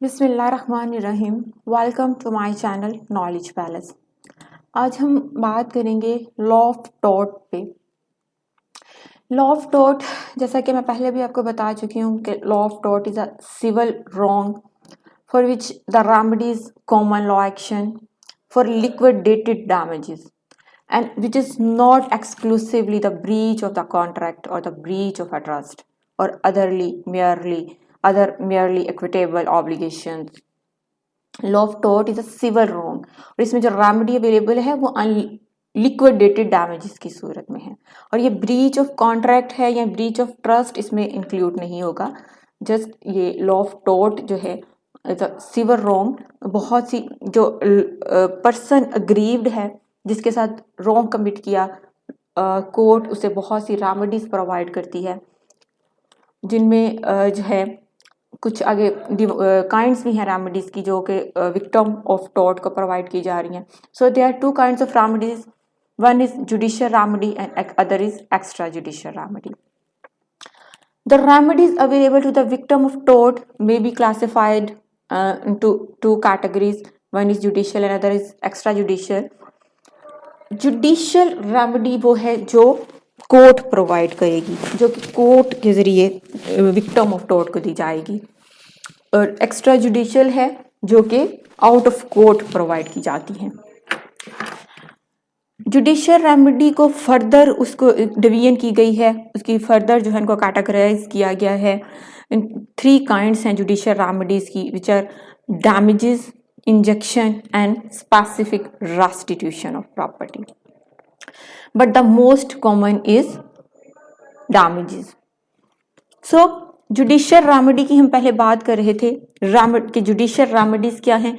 बिस्मिल्लाहिर्रहमानिर्रहीम। Welcome to my channel knowledge palace. आज हम बात करेंगे लॉ ऑफ टॉट पे। लॉ ऑफ टॉट, जैसा कि मैं पहले भी आपको बता चुकी हूँ कि लॉ ऑफ टॉट is a civil wrong for which the remedies common law action for liquidated damages and which is not exclusively the breach of the contract or the breach of a trust or other merely equitable obligations. Law of tort is a civil wrong और इसमें जो remedy available है वो liquidated damages की सूरत में है और ये ब्रीच ऑफ कॉन्ट्रैक्ट है या ब्रीच ऑफ ट्रस्ट इसमें इंक्लूड नहीं होगा। जस्ट ये लॉ ऑफ टॉर्ट जो है सिविल रॉन्ग, बहुत सी जो पर्सन अग्रीव्ड है जिसके साथ रॉन्ग कमिट किया, कोर्ट उसे बहुत सी रेमेडीज प्रोवाइड करती है जिनमें जो है कुछ आगे काइंड्स भी हैं रेमेडीज की जो कि विक्टिम ऑफ टॉर्ट को प्रोवाइड की जा रही हैं। So there are two kinds of remedies, one is judicial remedy and other is extra judicial remedy. The remedies available to the victim of tort may be classified into two categories. One is judicial and other is extrajudicial. Judicial remedy वो है जो court provide करेगी, जो कि court के जरिए victim of tort को दी जाएगी, और एक्स्ट्रा जुडिशियल है जो कि आउट ऑफ कोर्ट प्रोवाइड की जाती है। जुडिशियल रेमेडी को फर्दर उसको डिवीजन की गई है, उसकी फर्दर जो है इनको कैटेगराइज किया गया है। थ्री काइंड्स हैं जुडिशियल रेमेडीज की, which are damages, injection and specific restitution of property, but the most common is damages. So judicial remedy की हम पहले बात कर रहे थे कि जुडिशियल रेमेडीज क्या हैं।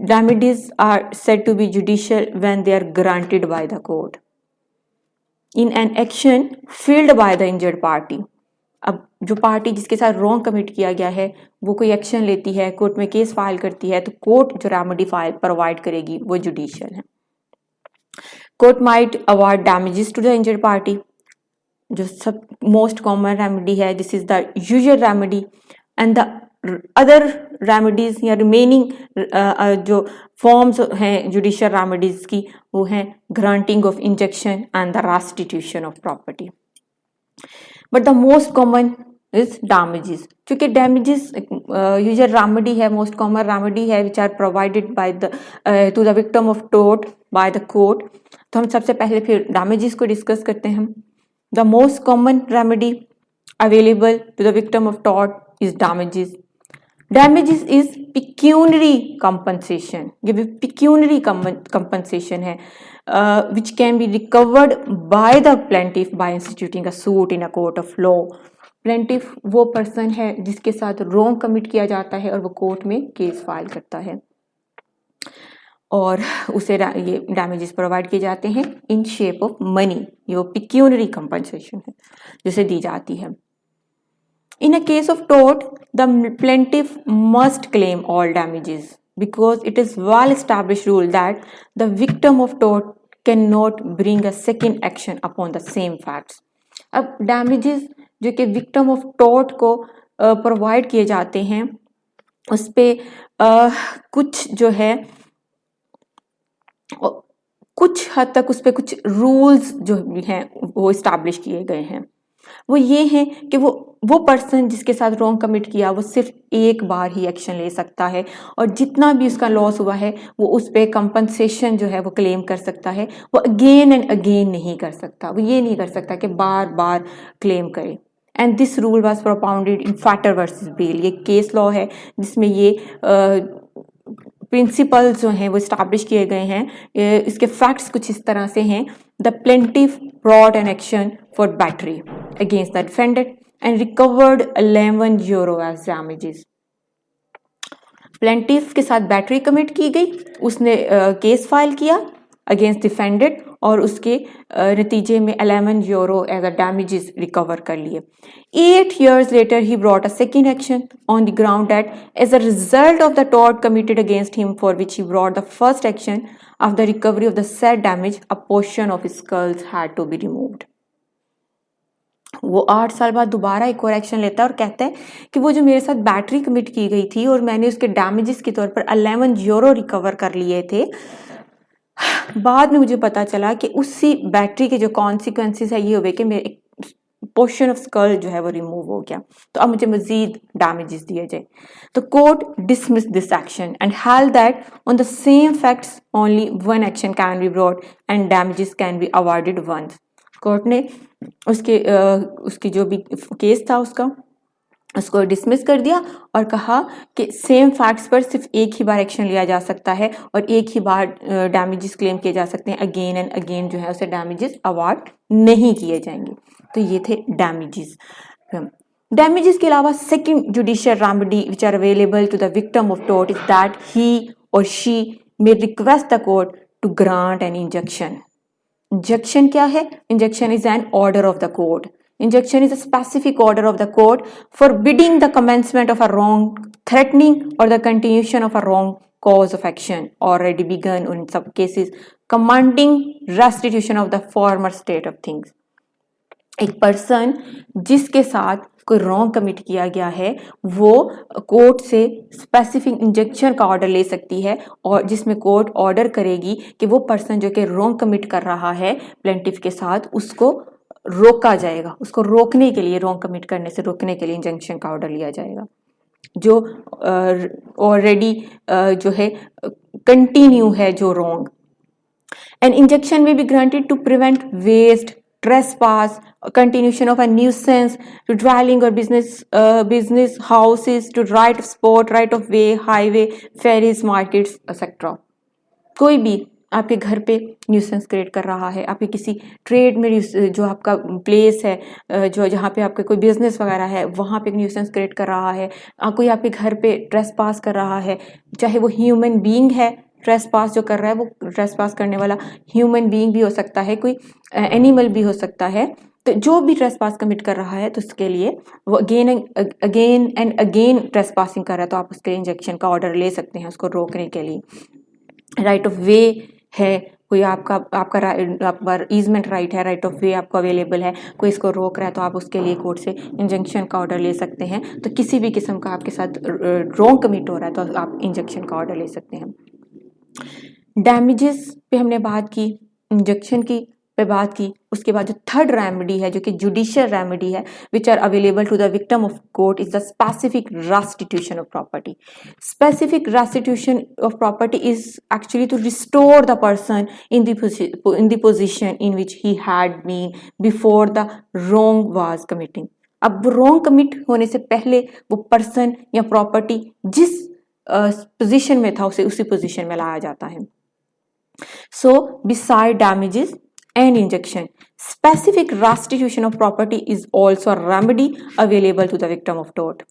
Remedies are said to be judicial when they are granted by the court in an action filed by the injured party. अब जो पार्टी जिसके साथ रॉन्ग कमिट किया गया है वो कोई एक्शन लेती है, कोर्ट में केस फाइल करती है, तो कोर्ट जो रेमेडी फाइल प्रोवाइड करेगी वो जुडिशियल है। Court might award damages to the injured party, जो सब मोस्ट कॉमन रेमेडी है, this is the usual remedy. And the other remedies या रिमेनिंग जो फॉर्म्स हैं जुडिशियल रेमेडीज की वो हैं granting of injection and the restitution of property. But the most common is damages, क्योंकि डैमेजेस यूजुअल रेमेडी है, most common remedy है which are provided by the to the victim of tort bye the court. तो हम सबसे पहले फिर damages को discuss करते हैं। The most common remedy available to the victim of tort is damages. Damages is pecuniary compensation, ये भी पिक्यूनरी कंपनसेशन है which can be recovered by the plaintiff by instituting a suit in a court of law. Plaintiff वो person है जिसके साथ wrong commit किया जाता है और वो कोर्ट में केस फाइल करता है और उसे ये डैमेजेस प्रोवाइड किए जाते हैं इन शेप ऑफ मनी। ये वो पिक्यूनरी कंपनसेशन है जिसे दी जाती है। In a case of tort, the plaintiff must claim all damages because it is well-established rule that the victim of tort cannot bring a second action upon the same facts. अब damages जो कि victim of tort को provide किए जाते हैं उस पे कुछ जो है कुछ हद तक उस पे कुछ रूल्स जो भी हैं वो इस्टेब्लिश किए गए हैं। वो ये हैं कि वो पर्सन जिसके साथ रॉन्ग कमिट किया वो सिर्फ एक बार ही एक्शन ले सकता है और जितना भी उसका लॉस हुआ है वो उस पर कंपनसेशन जो है वो क्लेम कर सकता है। वो अगेन एंड अगेन नहीं कर सकता, वो ये नहीं कर सकता कि बार बार क्लेम करे। And this rule was propounded in Fetter versus Bell, ये केस लॉ है जिसमें ये प्रिंसिपल्स जो हैं वो इस्टेब्लिश किए गए हैं। इसके फैक्ट्स कुछ इस तरह से हैं। The plaintiff brought an action for battery against the defendant and recovered 11 euro as damages. Plaintiff के साथ बैटरी कमिट की गई, उसने केस फाइल किया अगेंस्ट डिफेंडेंट और उसके नतीजे में 11 euro as a damages recover कर लिए। 8 years later he brought a second action on the ground that as a result of the tort committed against him for which he brought the first action of the recovery of the said damage, a portion of his skulls had to be removed. वो 8 साल बाद दोबारा एक और action लेता है और कहता है कि वो जो मेरे साथ बैटरी कमिट की गई थी और मैंने उसके डैमेजेस के तौर पर 11 यूरो रिकवर कर लिए थे, बाद में मुझे पता चला कि उसी बैटरी के जो कॉन्सिक्वेंसेस है ये हुए कि मेरे पोर्शन ऑफ स्कल जो है वो रिमूव हो गया, तो अब मुझे मजीद डैमेजेस दिए जाए। तो court dismiss this action and held that on the same facts only one action can be brought and damages can be awarded once. Court ने उसकी जो भी केस था उसको डिसमिस कर दिया और कहा कि सेम फैक्ट्स पर सिर्फ एक ही बार एक्शन लिया जा सकता है और एक ही बार डैमेजेस क्लेम किए जा सकते हैं, अगेन एंड अगेन जो है उसे डैमेजेस अवार्ड नहीं किए जाएंगे। तो ये थे डैमेजेस। डैमेजेस के अलावा second judicial remedy which are available to the victim of tort is that he और she may request the court to grant an injunction. Injunction क्या है? Injunction is an order of the court. Injunction is a specific order of the court forbidding the commencement of a wrong, threatening or the continuation of a wrong cause of action already begun, or in some cases commanding restitution of the former state of things. एक person जिसके साथ कोई wrong commit किया गया है वो court से specific injunction का ऑर्डर ले सकती है और जिसमें कोर्ट ऑर्डर करेगी कि वो पर्सन जो कि रॉन्ग कमिट कर रहा है प्लेंटिफ के साथ उसको रोका जाएगा, उसको रोकने के लिए, रॉन्ग कमिट करने से रोकने के लिए इंजंक्शन का ऑर्डर लिया जाएगा जो ऑलरेडी जो है कंटिन्यू है जो रॉन्ग। एन इंजंक्शन में be granted to prevent waste, trespass, continuation of a nuisance, to dwelling or business houses, to right of sport, right of way, highway, ferries, markets, etc. कोई भी आपके घर पे न्यूसेंस क्रिएट कर रहा है, आपके किसी ट्रेड में जो आपका प्लेस है जो जहाँ पे आपके कोई बिजनेस वगैरह है वहाँ पे न्यूसेंस क्रिएट कर रहा है, कोई आपके घर पे ट्रेस पास कर रहा है, चाहे वो ह्यूमन बीइंग है, ट्रेस पास जो कर रहा है वो ट्रेस पास करने वाला ह्यूमन बीइंग भी हो सकता है, कोई एनिमल भी हो सकता है, तो जो भी ट्रेस पास कमिट कर रहा है तो उसके लिए वो again and again trace passing कर रहा है तो आप उसके इंजेक्शन का ऑर्डर ले सकते हैं उसको रोकने के लिए। राइट ऑफ वे है, कोई आपका ईजमेंट राइट है, राइट ऑफ वे आपको अवेलेबल है, कोई इसको रोक रहा है तो आप उसके लिए कोर्ट से इंजंक्शन का ऑर्डर ले सकते हैं। तो किसी भी किस्म का आपके साथ रॉन्ग कमिट हो रहा है तो आप इंजंक्शन का ऑर्डर ले सकते हैं। डैमेजेस पे हमने बात की, इंजंक्शन की पे बात की, उसके बाद जो थर्ड रेमेडी है जो कि जुडिशियल रेमेडी है which are available to the victim of court is the specific restitution of property. Specific restitution of property is actually to restore the person in the position in which he had been before the wrong was committing. अब wrong commit होने से पहले वो person या property जिस position में था उसे उसी पोजिशन में लाया जाता है। So beside damages and injunction, specific restitution of property is also a remedy available to the victim of tort.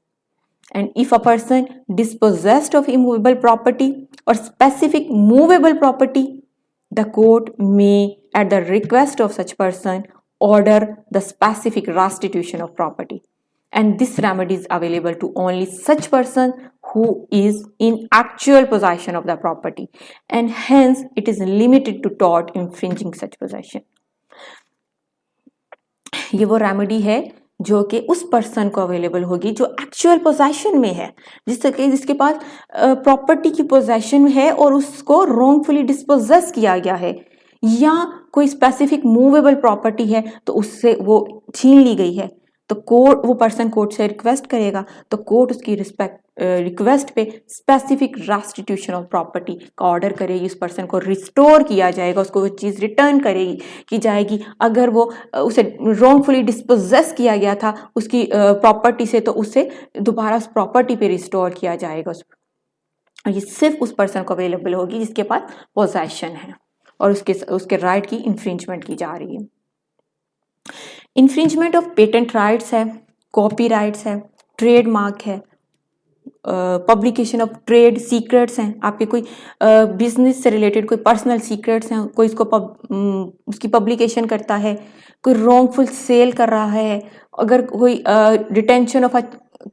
And if a person dispossessed of immovable property or specific movable property, the court may, at the request of such person, order the specific restitution of property. And this remedy is available to only such person who is in actual possession of the property, and hence it is limited to tort infringing such possession. ये वो remedy है जो कि उस person को available होगी जो actual possession में है, जिसके पास प्रॉपर्टी की पोजेशन है और उसको रॉन्गफुली डिस्पोजेस किया गया है, या कोई स्पेसिफिक मूवेबल प्रॉपर्टी है तो उससे वो छीन ली गई है, तो कोर्ट वो पर्सन कोर्ट से रिक्वेस्ट करेगा तो कोर्ट उसकी रिक्वेस्ट पे स्पेसिफिक रेस्टिट्यूशन ऑफ प्रॉपर्टी का ऑर्डर करेगी, उस पर्सन को रिस्टोर किया जाएगा, उसको वो चीज़ रिटर्न की जाएगी। अगर वो उसे रॉन्गफुली डिस्पोजेस किया गया था उसकी प्रॉपर्टी से तो उसे दोबारा उस प्रॉपर्टी पे रिस्टोर किया जाएगा। ये सिर्फ उस पर्सन को अवेलेबल होगी जिसके पास पोजेशन है और उसके राइट की इंफ्रिंजमेंट की जा रही है। इंफ्रिंजमेंट ऑफ पेटेंट राइट्स है, कॉपीराइट्स है, ट्रेडमार्क है, पब्लिकेशन ऑफ ट्रेड सीक्रेट्स हैं, आपके कोई बिजनेस से रिलेटेड कोई पर्सनल सीक्रेट्स हैं, कोई इसको उसकी पब्लिकेशन करता है, कोई रॉन्गफुल सेल कर रहा है, अगर कोई डिटेंशन ऑफ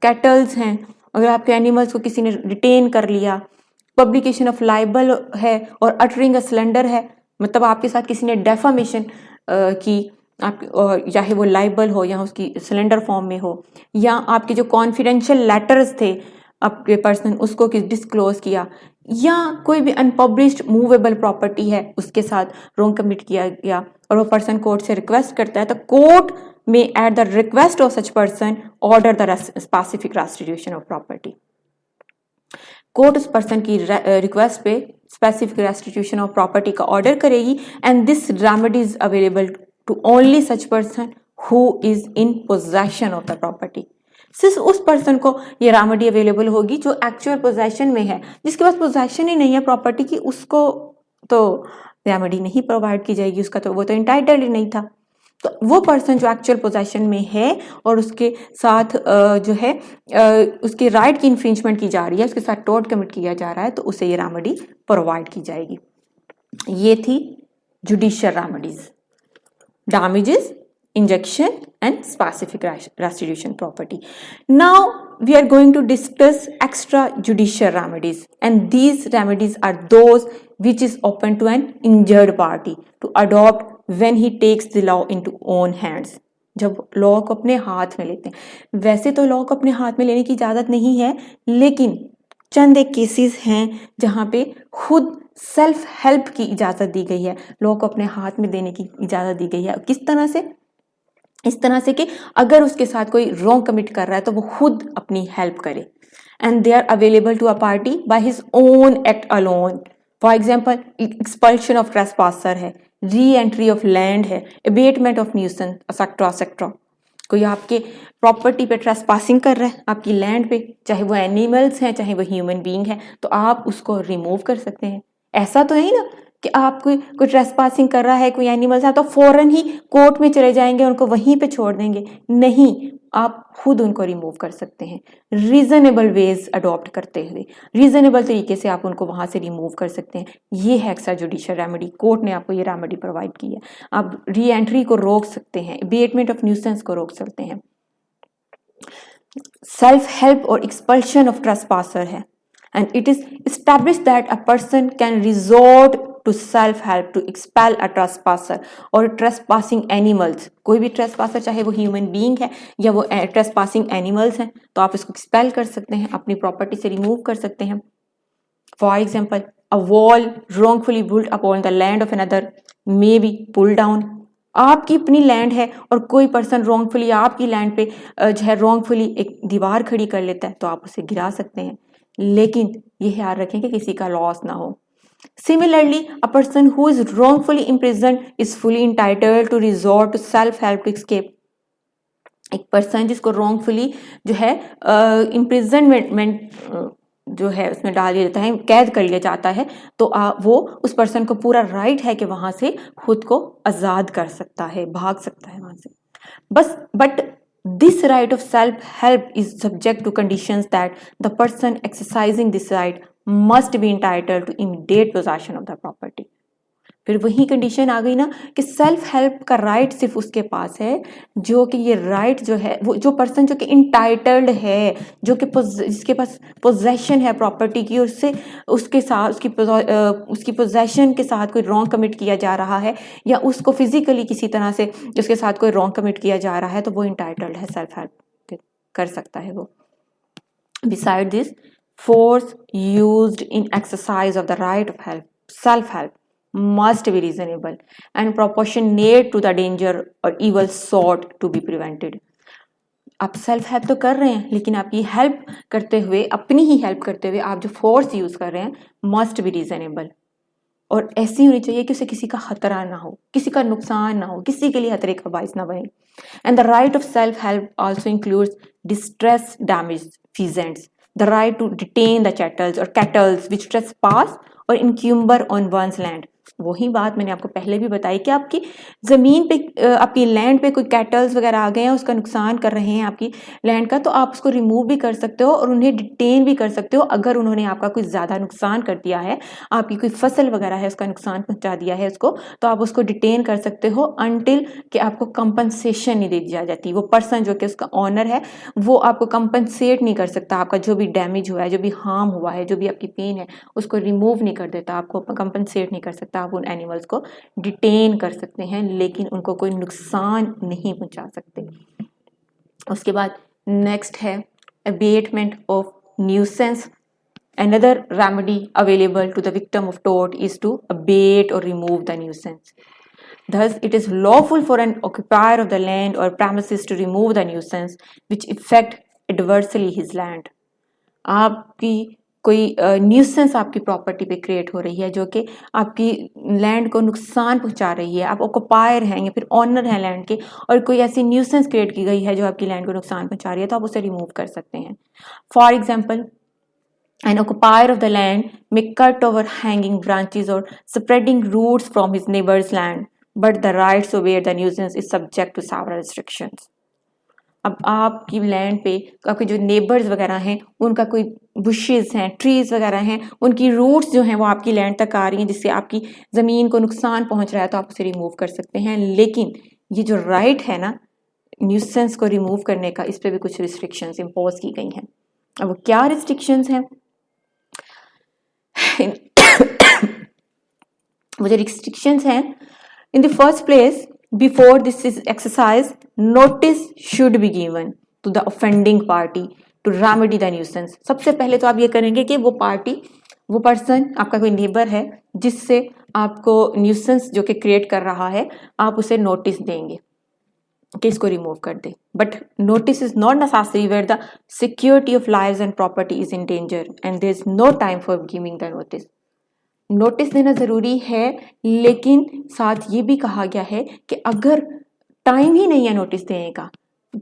कैटल्स हैं, अगर आपके एनिमल्स को किसी ने रिटेन कर लिया, पब्लिकेशन ऑफ लाइबल है और अटरिंग अ स्लैंडर है, मतलब आपके साथ किसी ने डेफामेशन की और चाहे वो लाइबल हो या उसकी सिलेंडर फॉर्म में हो, या आपके जो कॉन्फिडेंशियल लेटर्स थे आपके पर्सन उसको डिस्क्लोज किया, या कोई भी अनपब्लिश्ड मूवेबल प्रॉपर्टी है उसके साथ रॉन्ग कमिट किया गया और वो पर्सन कोर्ट से रिक्वेस्ट करता है, तो कोर्ट में at the request of such person order the specific restitution of property. Court उस पर्सन की रिक्वेस्ट पे स्पेसिफिक रेस्टिट्यूशन ऑफ प्रॉपर्टी का ऑर्डर करेगी, and this remedy is available to only such person who is in possession of the property. सिर्फ उस person को ये remedy available होगी जो एक्चुअल पोजेशन में है। जिसके पास पोजेशन ही नहीं है प्रॉपर्टी की, उसको तो रेमेडी नहीं प्रोवाइड की जाएगी, उसका तो वो तो इंटाइटल्ड ही नहीं था। तो वो पर्सन जो एक्चुअल पोजेशन में है और उसके साथ जो है उसके राइट की इन्फ्रिंजमेंट की जा रही है, उसके साथ टॉर्ट कमिट किया जा रहा है, तो उसे ये रेमेडी प्रोवाइड की जाएगी। ये थी judicial remedies, damages, injunction and specific restitution property. Now we are going to discuss extrajudicial remedies, and these remedies are those which is open to an injured party to adopt when he takes the law into own hands. जब law को अपने हाथ में लेते हैं, वैसे तो law को अपने हाथ में लेने की इजाज़त नहीं है, लेकिन चंद एक केसेस हैं जहाँ पे खुद सेल्फ हेल्प की इजाज़त दी गई है, लॉ को अपने हाथ में देने की इजाज़त दी गई है। किस तरह से? इस तरह से कि अगर उसके साथ कोई रॉन्ग कमिट कर रहा है तो वो खुद अपनी हेल्प करे, and they are available to a party by his own act alone. For example expulsion of trespasser है, री एंट्री ऑफ लैंड है, abatement of nuisance etcetera etcetera. कोई आपके प्रॉपर्टी पे ट्रेसपासिंग कर रहा है, आपकी लैंड पे, चाहे वो एनिमल्स हैं चाहे वो ह्यूमन बीइंग है, तो आप उसको रिमूव कर सकते हैं। ऐसा तो नहीं ना कि आप कोई ट्रेसपासिंग कर रहा है, कोई एनिमल्स है तो फौरन ही कोर्ट में चले जाएंगे, उनको वहीं पे छोड़ देंगे। नहीं, आप खुद उनको रिमूव कर सकते हैं रीजनेबल वेज अडॉप्ट करते हुए, रीजनेबल तरीके से आप उनको वहां से रिमूव कर सकते हैं। ये है एक्स्ट्रा जुडिशियल रेमेडी, कोर्ट ने आपको ये रेमेडी प्रोवाइड की है। आप री एंट्री को रोक सकते हैं, अबेटमेंट ऑफ न्यूसेंस को रोक सकते हैं, सेल्फ हेल्प और एक्सपल्शन ऑफ ट्रेसपासर है, and it is established that a person can resort to self help to expel a trespasser or trespassing animals। कोई भी ट्रेसपासर, चाहे वो ह्यूमन बीइंग है या वो ट्रेसपासिंग एनिमल्स हैं, तो आप इसको एक्सपेल कर सकते हैं, अपनी प्रॉपर्टी से रिमूव कर सकते हैं। For example a wall wrongfully built upon the land of another may be pulled down। आपकी अपनी लैंड है और कोई पर्सन रॉन्गफुली आपकी लैंड पे जो है रॉन्गफुली एक दीवार खड़ी कर लेता है, तो आप उसे गिरा सकते हैं, लेकिन ये ख्याल रखें कि किसी का लॉस ना हो। Similarly, a person who is wrongfully imprisoned is fully entitled to resort to self-help to escape। एक पर्सन जिसको wrongfully जो है imprisonment जो है उसमें डाल दिया जाता है, कैद कर लिया जाता है, तो वो उस पर्सन को पूरा राइट है कि वहां से खुद को आज़ाद कर सकता है, भाग सकता है वहां से। बस but this right of self-help is subject to conditions that the person exercising this right must be entitled to immediate possession of the property। फिर वही कंडीशन आ गई ना कि सेल्फ हेल्प का राइट सिर्फ उसके पास है जो कि ये राइट जो है वो जो पर्सन जो कि इंटाइटल्ड है, जो कि जिसके पास पोजेशन है प्रॉपर्टी की, उससे उसके साथ उसकी पोजेशन के साथ कोई रॉन्ग कमिट किया जा रहा है या उसको फिजिकली किसी तरह से उसके साथ कोई रॉन्ग कमिट किया जा रहा है, तो वो इंटाइटल्ड है, सेल्फ हेल्प कर सकता है वो। Beside this, force used in exercise of the right of help, self help must be reasonable and proportionate to the danger or evil sought to be prevented। आप सेल्फ हेल्प तो कर रहे हैं, लेकिन आप ये हेल्प करते हुए, अपनी ही हेल्प करते हुए आप जो फोर्स यूज कर रहे हैं मस्ट बी रीजनेबल, और ऐसी होनी चाहिए कि उसे किसी का खतरा ना हो, किसी का नुकसान ना हो, किसी के लिए खतरे का बाइस ना बने। And the right of self help also includes distress damage feasants, the right to detain the chattels और कैटल्स विच ट्रेसपास और इनक्यूम्बर ऑन वंस लैंड। वही बात मैंने आपको पहले भी बताई कि आपकी ज़मीन पे, आपकी लैंड पे कोई कैटल्स वगैरह आ गए हैं, उसका नुकसान कर रहे हैं आपकी लैंड का, तो आप उसको रिमूव भी कर सकते हो और उन्हें डिटेन भी कर सकते हो। अगर उन्होंने आपका कोई ज़्यादा नुकसान कर दिया है, आपकी कोई फसल वगैरह है उसका नुकसान पहुंचा दिया है उसको, तो आप उसको डिटेन कर सकते हो अनटिल कि आपको कंपनसेशन नहीं दे दी जाती। वो पर्सन जो कि उसका ऑनर है वो आपको कंपनसेट नहीं कर सकता, आपका जो भी डैमेज हुआ है, जो भी हार्म हुआ है, जो भी आपकी पेन है, उसको रिमूव नहीं कर देता, आपको कंपनसेट नहीं कर सकता। सकता, आप उन एनिमल्स को डिटेन कर सकते हैं लेकिन उनको कोई नुकसान नहीं पहुंचा सकते। उसके बाद नेक्स्ट है abatement of nuisance. Another remedy available to the victim of tort is to abate or remove the nuisance. Thus, it is lawful for an occupier of the land or premises to remove the nuisance which affect adversely his land. आपकी कोई nuisance आपकी property पे create हो रही है जो कि आपकी लैंड को नुकसान पहुंचा रही है, आप ऑक्युपायर हैं या फिर ऑनर हैं लैंड के, और कोई ऐसी न्यूसेंस क्रिएट की गई है जो आपकी लैंड को नुकसान पहुंचा रही है, तो आप उसे रिमूव कर सकते हैं। For example, an occupier of the land may cut overhanging branches or spreading roots from his neighbor's land, but the rights to bear the nuisance is subject to several restrictions. अब आपकी land पे आपके जो neighbours वगैरह हैं उनका कोई bushes हैं, ट्रीज वगैरह हैं, उनकी रूट्स जो हैं वो आपकी लैंड तक आ रही हैं जिससे आपकी ज़मीन को नुकसान पहुंच रहा है, तो आप उसे रिमूव कर सकते हैं। लेकिन ये जो राइट है ना न्यूसेंस को रिमूव करने का, इस पर भी कुछ रिस्ट्रिक्शंस इम्पोज की गई हैं। अब वो क्या रिस्ट्रिक्शंस हैं? वो जो रिस्ट्रिक्शंस हैं, in the first place before this is exercise notice should be given to the offending party to remedy the nuisance. सबसे पहले तो आप ये करेंगे कि वो पार्टी, वो पर्सन, आपका कोई नेबर है जिससे आपको न्यूसेंस जो कि क्रिएट कर रहा है, आप उसे नोटिस देंगे कि इसको रिमूव कर दे। But notice is not necessary where the security of lives and property is in danger and there is no time for giving the notice. Notice देना ज़रूरी है, लेकिन साथ ये भी कहा गया है कि अगर टाइम ही नहीं है नोटिस देने का,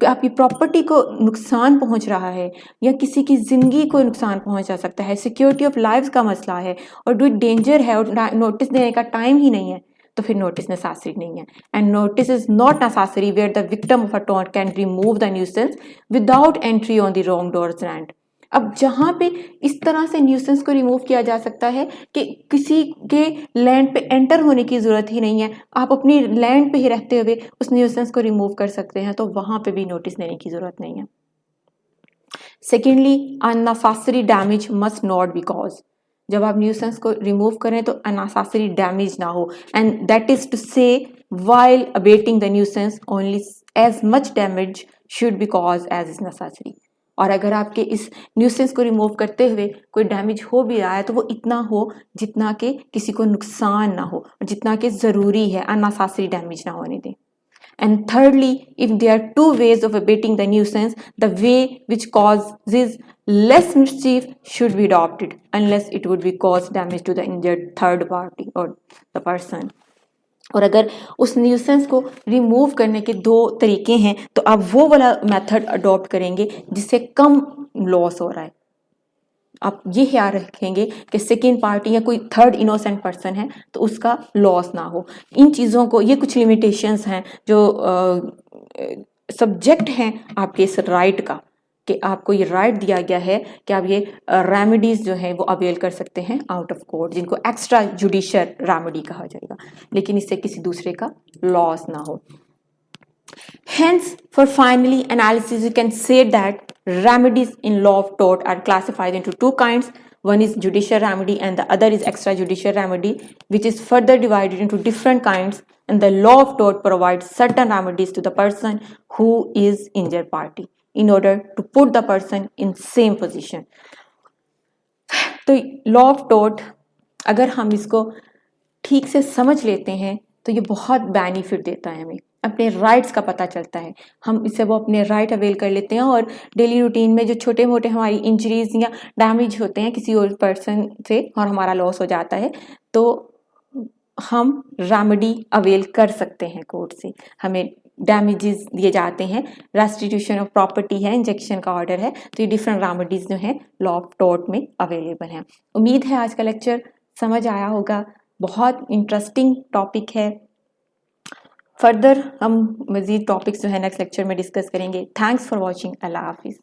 आपकी प्रॉपर्टी को नुकसान पहुंच रहा है या किसी की ज़िंदगी को नुकसान पहुंचा सकता है, सिक्योरिटी ऑफ लाइव्स का मसला है और डू डेंजर है और नोटिस देने का टाइम ही नहीं है, तो फिर नोटिस नेसेसरी नहीं है। And notice is not necessary where the victim of a tort can remove the nuisance without entry on the wrong doer's land. अब जहां पे इस तरह से न्यूसेंस को रिमूव किया जा सकता है कि किसी के लैंड पे एंटर होने की जरूरत ही नहीं है, आप अपनी लैंड पे ही रहते हुए उस न्यूसेंस को रिमूव कर सकते हैं, तो वहां पे भी नोटिस देने की जरूरत नहीं है। Secondly, unnecessary damage must not be cause. जब आप न्यूसेंस को रिमूव करें तो अननेसेसरी डैमेज ना हो, and that is to say while abating the nuisance only as much damage should be cause as is necessary. और अगर आपके इस न्यूसेंस को रिमूव करते हुए कोई डैमेज हो भी रहा है तो वो इतना हो जितना कि किसी को नुकसान ना हो और जितना कि ज़रूरी है, अननेसेसरी डैमेज ना होने दें। And thirdly, if there are two ways of abating the nuisance, the way which causes less mischief should be adopted unless it would be cause damage to the injured third party or the person. और अगर उस nuisance को remove करने के दो तरीके हैं तो आप वो वाला मेथड अडॉप्ट करेंगे जिससे कम लॉस हो रहा है। आप ये ख्याल रखेंगे कि सेकेंड पार्टी या कोई थर्ड इनोसेंट पर्सन है तो उसका लॉस ना हो। इन चीज़ों को, ये कुछ लिमिटेशंस हैं जो सब्जेक्ट हैं आपके इस राइट का, कि आपको ये राइट दिया गया है कि आप ये रेमेडीज जो हैं वो अवेल कर सकते हैं आउट ऑफ कोर्ट, जिनको एक्स्ट्रा जुडिशियल रेमेडी कहा जाएगा, लेकिन इससे किसी दूसरे का लॉस ना हो। Hence, for finally analysis, you can say that remedies in law of tort are classified into two kinds. One is judicial remedy and the other is extrajudicial remedy, which is further divided into different kinds. And the law of tort provides certain remedies to the person who is injured party in order to put the person in same position. तो law of tort अगर हम इसको ठीक से समझ लेते हैं तो ये बहुत बेनिफिट देता है, हमें अपने राइट्स का पता चलता है, हम इससे वो अपने राइट अवेल कर लेते हैं और डेली रूटीन में जो छोटे मोटे हमारी इंजरीज या डैमेज होते हैं किसी और पर्सन से और हमारा लॉस हो जाता है तो हम रेमेडी अवेल कर सकते हैं कोर्ट से। हमें डैमेजेस दिए जाते हैं, रेस्टिट्यूशन ऑफ प्रॉपर्टी है, इंजेक्शन का ऑर्डर है, तो ये डिफरेंट रेमेडीज जो हैं लॉ ऑफ टॉर्ट में अवेलेबल हैं। उम्मीद है आज का लेक्चर समझ आया होगा, बहुत इंटरेस्टिंग टॉपिक है। फर्दर हम मज़ीद टॉपिक्स जो है नेक्स्ट लेक्चर में डिस्कस करेंगे। Thanks for watching. अल्लाह हाफिज़।